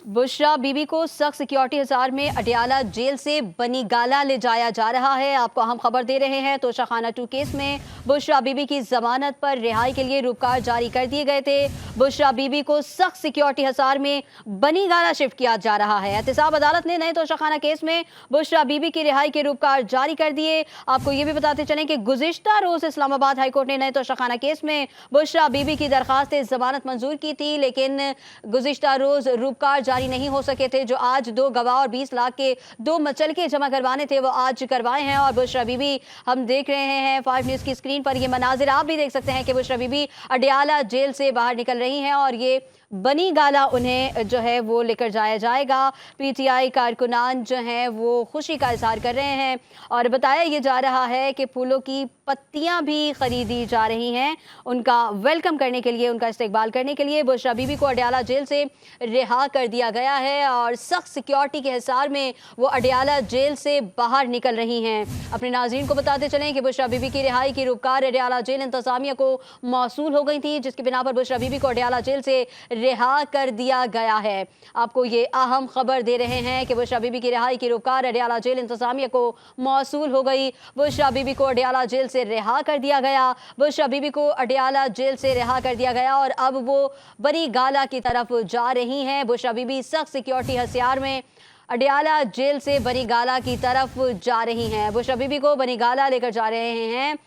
बुशरा बीबी को सख्त सिक्योरिटी हिसार में अडियाला जेल से बनी गाला ले जाया जा रहा है। आपको हम खबर दे रहे हैं। तोशाखाना 2 केस में बुशरा बीबी की जमानत पर रिहाई के लिए रूपकार जारी कर दिए गए थे। बुशरा बीबी को सख्त सिक्योरिटी हिसार में बनी गाला शिफ्ट किया जा रहा है। एहतसाब अदालत ने नए तोशाखाना केस में बुशरा बीबी की रिहाई के रूपकार जारी कर दिए। आपको ये भी बताते चलें कि गुज़िश्ता रोज इस्लामाबाद हाईकोर्ट ने नए तोशाखाना केस में बुशरा बीबी की दरखास्त जमानत मंजूर की थी, लेकिन गुज़िश्ता रोज रूपकार जारी नहीं हो सके थे। जो आज 2 गवाह और 20 लाख के 2 मचलके जमा करवाने थे वो आज करवाए हैं। और बुशरा बीबी हम देख रहे हैं 5 न्यूज़ की स्क्रीन पर ये मनाजिर आप भी देख सकते हैं कि बुशरा बीबी अडियाला जेल से बाहर निकल रही हैं और ये बनी गाला उन्हें जो है वो लेकर जाया जाएगा। पीटीआई कारकुनान जो हैं वो खुशी का इजहार कर रहे हैं और बताया ये जा रहा है कि फूलों की पत्तियां भी खरीदी जा रही हैं उनका वेलकम करने के लिए, उनका इस्तकबाल करने के लिए। बुशरा बीबी को अडियाला जेल से रिहा कर दिया गया है और सख्त सिक्योरिटी के हिसार में वो अडियाला जेल से बाहर निकल रही हैं। अपने नाज़रीन को बताते चलें कि बुशरा बीबी की रिहाई की रूपकार अडियाला जेल इंतजामिया को मौसूल हो गई थी, जिसकी बिना पर बुशरा बीबी को अडियाला जेल से रिहा कर दिया गया है। आपको ये अहम खबर दे रहे हैं कि बुशरा बीबी की रिहाई की रूपकार अडियाला जेल इंतजामिया को मौसूल हो गई। बुशरा बीबी को अडियाला जेल से रिहा कर दिया गया। बुशरा बीबी को अडियाला जेल से रिहा कर दिया गया और अब वो बनी गाला की तरफ जा रही हैं। बुशरा बीबी सख्त सिक्योरिटी हथियार में अडियाला जेल से बनी गाला की तरफ जा रही हैं। बुशरा बीबी को बनी गाला लेकर जा रहे हैं